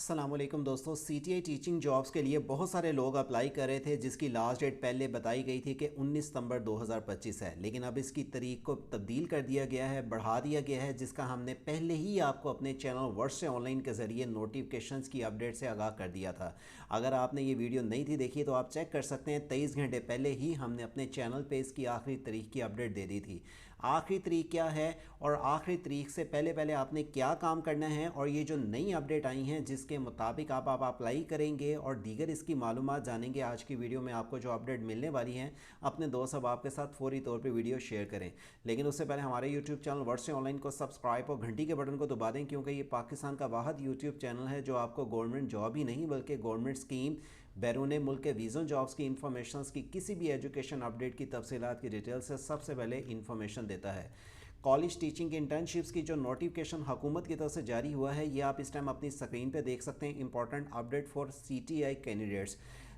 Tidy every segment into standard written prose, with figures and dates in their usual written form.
अस्सलामुअलैकुम दोस्तों, CTI teaching jobs के लिए बहुत सारे लोग अप्लाई कर रहे थे जिसकी लास्ट डेट पहले बताई गई थी कि 19 सितंबर 2025 है। लेकिन अब इसकी तारीख को तब्दील कर दिया गया है, बढ़ा दिया गया है, जिसका हमने पहले ही आपको अपने चैनल वर्ष से ऑनलाइन के ज़रिए नोटिफिकेशंस की अपडेट से आगाह कर दिया था। अगर आपने ये वीडियो नहीं थी देखी तो आप चेक कर सकते हैं। 23 घंटे पहले ही हमने अपने चैनल पर इसकी आखिरी तारीख की अपडेट दे दी थी। आखिरी तारीख क्या है और आखिरी तारीख से पहले पहले आपने क्या काम करना है और ये जो नई अपडेट आई हैं जिसके मुताबिक आप अप्लाई करेंगे और दीगर इसकी मालूमात जानेंगे, आज की वीडियो में आपको जो अपडेट मिलने वाली हैं अपने दोस्त अब आपके साथ फौरी तौर पे वीडियो शेयर करें। लेकिन उससे पहले हमारे यूट्यूब चैनल वर्ष से ऑनलाइन को सब्सक्राइब और घंटी के बटन को दबा दें, क्योंकि ये पाकिस्तान का वाहिद यूट्यूब चैनल है जो आपको गवर्नमेंट जॉब ही नहीं बल्कि गवर्नमेंट स्कीम, बैरून मुल्क के वीज़ों जॉब्स की इंफॉर्मेशन की, किसी भी एजुकेशन अपडेट की तफसीलात की डिटेल से सबसे पहले इंफॉर्मेशन देता है। कॉलेज टीचिंग की इंटर्नशिप्स की जो नोटिफिकेशन हुकूमत की तरफ से जारी हुआ है ये आप इस टाइम अपनी स्क्रीन पे देख सकते हैं। Important update for CTI candidates,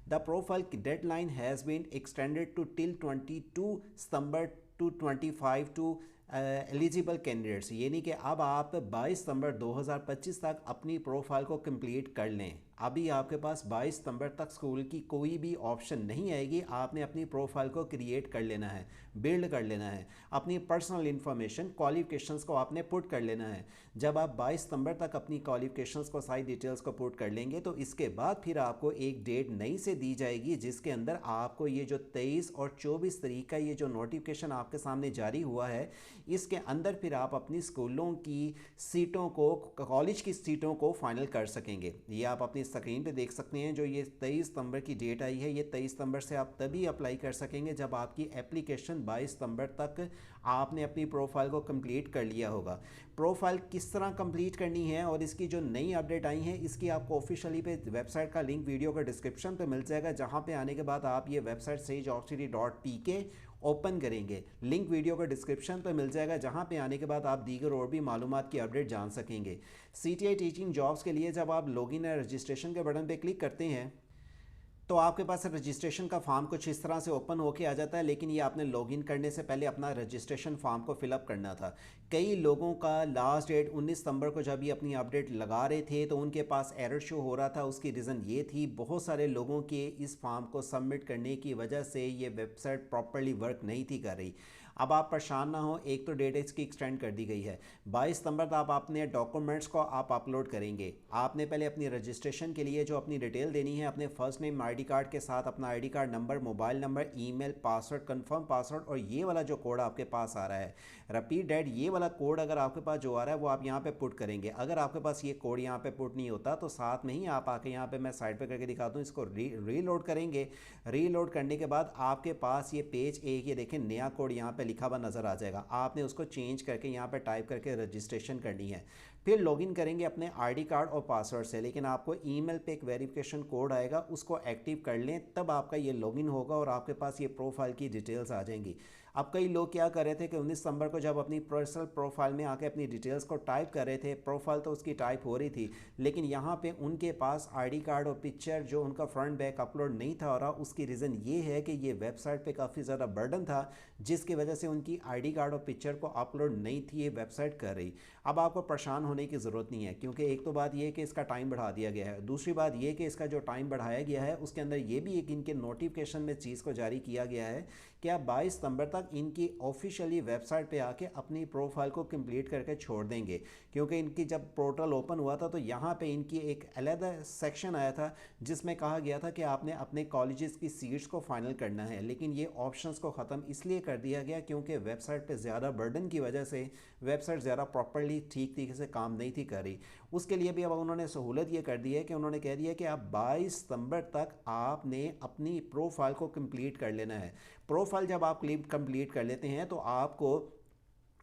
the profile deadline has been extended to till 22 सितंबर टू 25 टू एलिजिबल कैंडिडेट्स, यानी कि अब आप 22 सितंबर 2025 तक अपनी प्रोफाइल को कंप्लीट कर लें। अभी आपके पास 22 सितंबर तक स्कूल की कोई भी ऑप्शन नहीं आएगी। आपने अपनी प्रोफाइल को क्रिएट कर लेना है, बिल्ड कर लेना है, अपनी पर्सनल इन्फॉर्मेशन, क्वालिफिकेशंस को आपने पुट कर लेना है। जब आप 22 सितंबर तक अपनी क्वालिफिकेशंस को, सारी डिटेल्स को पुट कर लेंगे तो इसके बाद फिर आपको एक डेट नई से दी जाएगी जिसके अंदर आपको ये जो 23 और 24 तारीख का ये जो नोटिफिकेशन आपके सामने जारी हुआ है इसके अंदर फिर आप अपनी स्कूलों की सीटों को, कॉलेज की सीटों को फाइनल कर सकेंगे। ये आप अपनी स्क्रीन पे देख सकते हैं। जो ये 23 सितंबर की डेट आई है, ये 23 सितंबर से आप तभी अप्लाई कर सकेंगे जब आपकी एप्लीकेशन 22 सितंबर तक आपने अपनी प्रोफाइल को कंप्लीट कर लिया होगा। प्रोफाइल किस तरह कंप्लीट करनी है और इसकी जो नई अपडेट आई है इसकी आपको ऑफिशियली पे वेबसाइट का लिंक वीडियो का डिस्क्रिप्शन पे मिल जाएगा, जहां पे आने के बाद आप ये वेबसाइट sagejobcity.tk ओपन करेंगे। लिंक वीडियो का डिस्क्रिप्शन पे मिल जाएगा, जहां पे आने के बाद आप दीगर और भी मालूमात की अपडेट जान सकेंगे। सीटीआई टीचिंग जॉब्स के लिए जब आप लॉगिन या रजिस्ट्रेशन के बटन पे क्लिक करते हैं तो आपके पास रजिस्ट्रेशन का फॉर्म कुछ इस तरह से ओपन होके आ जाता है। लेकिन ये आपने लॉगिन करने से पहले अपना रजिस्ट्रेशन फॉर्म को फिलअप करना था। कई लोगों का लास्ट डेट 19 सितंबर को जब ये अपनी अपडेट लगा रहे थे तो उनके पास एरर शो हो रहा था। उसकी रीज़न ये थी, बहुत सारे लोगों के इस फॉर्म को सबमिट करने की वजह से ये वेबसाइट प्रॉपर्ली वर्क नहीं थी कर रही। अब आप परेशान ना हो, एक तो डेट इसकी एक्सटेंड कर दी गई है। 22 सितंबर तक आप अपने डॉक्यूमेंट्स को आप अपलोड करेंगे। आपने पहले अपनी रजिस्ट्रेशन के लिए जो अपनी डिटेल देनी है, अपने फर्स्ट नेम, आईडी कार्ड के साथ अपना ID card number, mobile number, email, password, confirm password और ये वाला जो कोड आपके पास आ रहा है, रिपीट डैट, ये वाला कोड अगर आपके पास जो आ रहा है वो आप यहाँ पे पुट करेंगे। अगर आपके पास ये कोड यहाँ पे पुट नहीं होता तो साथ में ही आप आके यहाँ पे, मैं साइड पे करके दिखाता हूँ, इसको रीलोड करेंगे। रीलोड करने के बाद आपके पास ये पेज एक, ये देखें नया कोड यहाँ पे लिखा हुआ नज़र आ जाएगा। आपने उसको चेंज करके यहाँ पे टाइप करके रजिस्ट्रेशन करनी है। फिर लॉगिन करेंगे अपने आईडी कार्ड और पासवर्ड से, लेकिन आपको ईमेल पे एक वेरिफिकेशन कोड आएगा, उसको एक्टिव कर लें, तब आपका ये लॉगिन होगा और आपके पास ये प्रोफाइल की डिटेल्स आ जाएंगी। अब कई लोग क्या कर रहे थे कि 19 सितंबर को जब अपनी पर्सनल प्रोफाइल में आके अपनी डिटेल्स को टाइप कर रहे थे, प्रोफाइल तो उसकी टाइप हो रही थी, लेकिन यहाँ पे उनके पास आईडी कार्ड और पिक्चर जो उनका फ्रंट बैक अपलोड नहीं था हो रहा। उसकी रीज़न ये है कि ये वेबसाइट पे काफ़ी ज़्यादा बर्डन था, जिसकी वजह से उनकी आईडी कार्ड और पिक्चर को अपलोड नहीं थी ये वेबसाइट कर रही। अब आपको परेशान होने की ज़रूरत नहीं है, क्योंकि एक तो बात यह है कि इसका टाइम बढ़ा दिया गया है, दूसरी बात यह कि इसका जो टाइम बढ़ाया गया है उसके अंदर ये भी एक इनके नोटिफिकेशन में चीज़ को जारी किया गया है कि आप 22 सितंबर तक इनकी ऑफिशियली वेबसाइट पे आके अपनी प्रोफाइल को कंप्लीट करके छोड़ देंगे। क्योंकि इनकी जब पोर्टल ओपन हुआ था तो यहाँ पे इनकी एक अलग सेक्शन आया था जिसमें कहा गया था कि आपने अपने कॉलेजेस की सीट्स को फाइनल करना है, लेकिन ये ऑप्शंस को ख़त्म इसलिए कर दिया गया क्योंकि वेबसाइट पे ज़्यादा बर्डन की वजह से वेबसाइट ज़्यादा प्रॉपर्ली ठीक तरीके से काम नहीं थी कर रही। उसके लिए भी अब उन्होंने सहूलत ये कर दी है कि उन्होंने कह दिया कि आप 22 सितंबर तक आपने अपनी प्रोफाइल को कंप्लीट कर लेना है। प्रोफाइल जब आप कंप्लीट कर लेते हैं तो आपको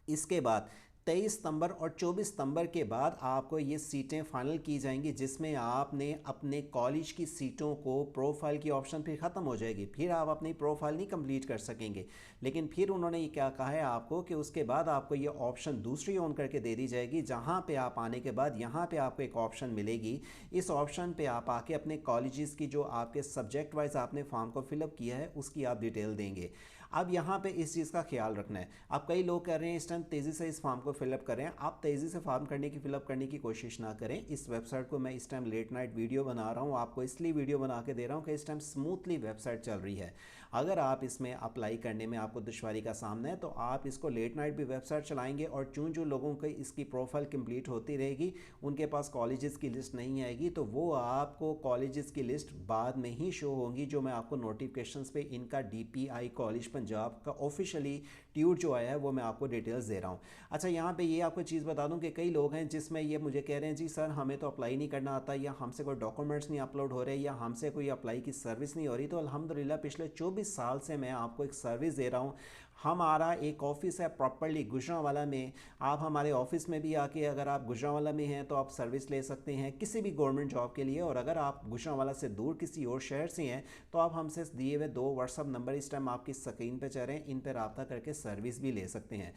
इसके बाद 23 सितंबर और 24 सितंबर के बाद आपको ये सीटें फाइनल की जाएंगी, जिसमें आपने अपने कॉलेज की सीटों को, प्रोफाइल की ऑप्शन फिर ख़त्म हो जाएगी, फिर आप अपनी प्रोफाइल नहीं कंप्लीट कर सकेंगे। लेकिन फिर उन्होंने ये क्या कहा है आपको कि उसके बाद आपको ये ऑप्शन दूसरी ऑन करके दे दी जाएगी, जहाँ पे आप आने के बाद यहाँ पे आपको एक ऑप्शन मिलेगी। इस ऑप्शन पे आप आके अपने कॉलेजेस की जो आपके सब्जेक्ट वाइज आपने फॉर्म को फिलअप किया है उसकी आप डिटेल देंगे। अब यहाँ पे इस चीज़ का ख्याल रखना है। अब कई लोग कह रहे हैं इस टाइम तेज़ी से इस फॉर्म को फिलअप करें, आप तेज़ी से फॉर्म फिलअप करने की कोशिश ना करें। इस वेबसाइट को मैं इस टाइम लेट नाइट वीडियो बना रहा हूँ, आपको इसलिए वीडियो बना के दे रहा हूँ कि इस टाइम स्मूथली वेबसाइट चल रही है। अगर आप इसमें अप्लाई करने में आपको दुश्वारी का सामना है तो आप इसको लेट नाइट भी वेबसाइट चलाएंगे और जो लोगों की इसकी प्रोफाइल कंप्लीट होती रहेगी उनके पास कॉलेजेस की लिस्ट नहीं आएगी, तो वो आपको कॉलेजेस की लिस्ट बाद में ही शो होंगी, जो मैं आपको नोटिफिकेशंस पे इनका DPI कॉलेज पंजाब का ऑफिशियली ट्यूट जो आया है वो मैं आपको डिटेल्स दे रहा हूँ। अच्छा, यहाँ पे ये आपको चीज़ बता दूँ कि कई लोग हैं जिसमें ये मुझे कह रहे हैं जी सर हमें तो अप्लाई नहीं करना आता, या हमसे कोई डॉक्यूमेंट्स नहीं अपलोड हो रहे, या हमसे कोई अप्लाई की सर्विस नहीं हो रही। तो अल्हम्दुलिल्लाह पिछले 24 साल से मैं आपको एक सर्विस दे रहा हूँ। हमारा एक ऑफिस है प्रॉपर्ली गुजरांवाला में। आप हमारे ऑफिस में भी आके अगर आप गुजरांवाला में हैं तो आप सर्विस ले सकते हैं किसी भी गवर्नमेंट जॉब के लिए। और अगर आप गुजरांवाला से दूर किसी और शहर से हैं तो आप हमसे दिए हुए 2 व्हाट्सअप नंबर इस टाइम आपकी स्क्रीन पे चल रहे हैं, इन पर रब्ता करके सर्विस भी ले सकते हैं।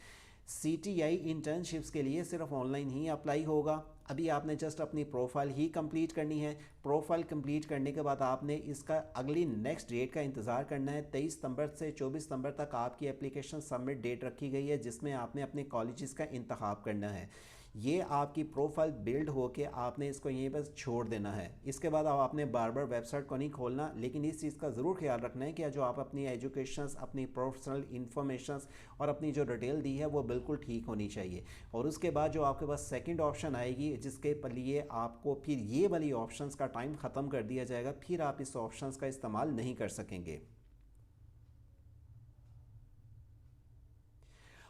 CTI इंटर्नशिप्स के लिए सिर्फ ऑनलाइन ही अप्लाई होगा। अभी आपने जस्ट अपनी प्रोफाइल ही कंप्लीट करनी है। प्रोफाइल कंप्लीट करने के बाद आपने इसका अगली नेक्स्ट डेट का इंतज़ार करना है। 23 सितंबर से 24 सितंबर तक आपकी एप्लीकेशन सबमिट डेट रखी गई है, जिसमें आपने अपने कॉलेजेस का इंतखाब करना है। ये आपकी प्रोफाइल बिल्ड होके आपने इसको यहीं पर छोड़ देना है। इसके बाद अब आपने बार बार वेबसाइट को नहीं खोलना, लेकिन इस चीज़ का ज़रूर ख्याल रखना है कि जो आप अपनी एजुकेशंस, अपनी प्रोफेशनल इन्फॉर्मेशंस और अपनी जो डिटेल दी है वो बिल्कुल ठीक होनी चाहिए। और उसके बाद जो आपके पास सेकंड ऑप्शन आएगी जिसके लिए आपको फिर ये वाली ऑप्शंस का टाइम ख़त्म कर दिया जाएगा, फिर आप इस ऑप्शंस का इस्तेमाल नहीं कर सकेंगे।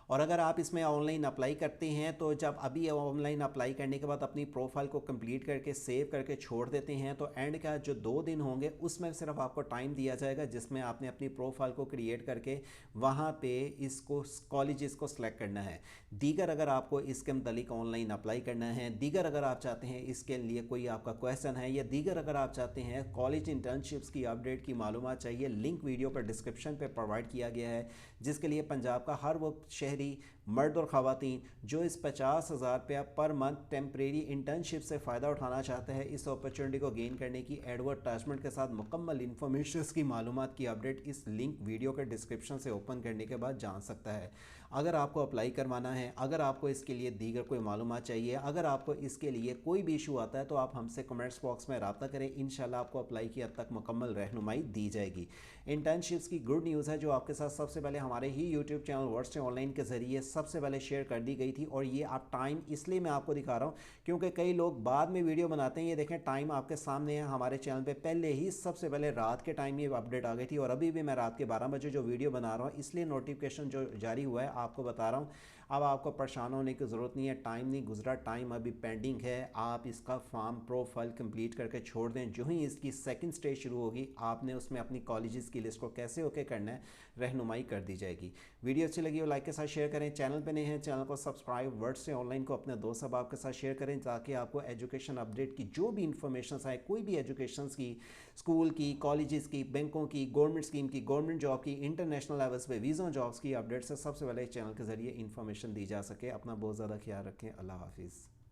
और अगर आप इसमें ऑनलाइन अप्लाई करते हैं तो जब अभी ऑनलाइन अप्लाई करने के बाद अपनी प्रोफाइल को कंप्लीट करके सेव करके छोड़ देते हैं तो एंड का जो 2 दिन होंगे उसमें सिर्फ आपको टाइम दिया जाएगा जिसमें आपने अपनी प्रोफाइल को क्रिएट करके वहाँ पे इसको कॉलेजेस को सिलेक्ट करना है। दीगर अगर आपको इसके मतलब ऑनलाइन अप्लाई करना है, दीगर अगर आप चाहते हैं इसके लिए कोई आपका क्वेश्चन है, या दीगर अगर आप चाहते हैं कॉलेज इंटर्नशिप्स की अपडेट की मालूमात चाहिए, लिंक वीडियो पर डिस्क्रिप्शन पर प्रोवाइड किया गया है, जिसके लिए पंजाब का हर वो शहरी मर्द और ख़वातीन जो इस 50,000 रुपया पर मंथ टेम्परेरी इंटर्नशिप से फ़ायदा उठाना चाहते हैं, इस अपॉर्चुनिटी को गेन करने की एडवर्टाइजमेंट के साथ मुकम्मल इन्फॉर्मेशन की मालूमात की अपडेट इस लिंक वीडियो के डिस्क्रिप्शन से ओपन करने के बाद जान सकता है। अगर आपको अप्लाई करवाना है, अगर आपको इसके लिए दीगर कोई मालूमात चाहिए, अगर आपको इसके लिए कोई भी इशू आता है तो आप हमसे कमेंट्स बॉक्स में रब्ता करें। इंशाल्लाह आपको अप्लाई की हद तक मुकम्मल रहनुमाई दी जाएगी। इंटर्नशिप्स की गुड न्यूज़ है जो आपके साथ सबसे पहले हमारे ही यूट्यूब चैनल वर्ड्स से ऑनलाइन के ज़रिए सबसे पहले शेयर कर दी गई थी। और ये आप टाइम इसलिए मैं आपको दिखा रहा हूँ क्योंकि कई लोग बाद में वीडियो बनाते हैं। ये देखें टाइम आपके सामने है, हमारे चैनल पे पहले ही सबसे पहले रात के टाइम ये अपडेट आ गई थी। और अभी भी मैं रात के 12 बजे जो वीडियो बना रहा हूँ इसलिए नोटिफिकेशन जो जारी हुआ है आपको बता रहा हूँ। अब आपको परेशान होने की ज़रूरत नहीं है, टाइम नहीं गुजरा, टाइम अभी पेंडिंग है। आप इसका फॉर्म प्रोफाइल कंप्लीट करके छोड़ दें। जो ही इसकी सेकंड स्टेज शुरू होगी आपने उसमें अपनी कॉलेजेस की लिस्ट को कैसे ओके करना है रहनुमाई कर दी जाएगी। वीडियो अच्छी लगी हो लाइक के साथ शेयर करें, चैनल पे नए हैं चैनल को सब्सक्राइब, वर्ड से ऑनलाइन को अपने दोस्त अहबाब के साथ शेयर करें ताकि आपको एजुकेशन अपडेट की जो भी इंफॉर्मेशन आए, कोई भी एजुकेशन की, स्कूल की, कॉलेजेस की, बैंकों की, गवर्नमेंट स्कीम की, गवर्नमेंट जॉब की, इंटरनेशनल लेवल्स पे वीज़ा जॉब्स की अपडेट्स से सबसे पहले चैनल के ज़रिए इंफॉर्मेशन दी जा सके। अपना बहुत ज़्यादा ख्याल रखें। अल्लाह हाफिज़।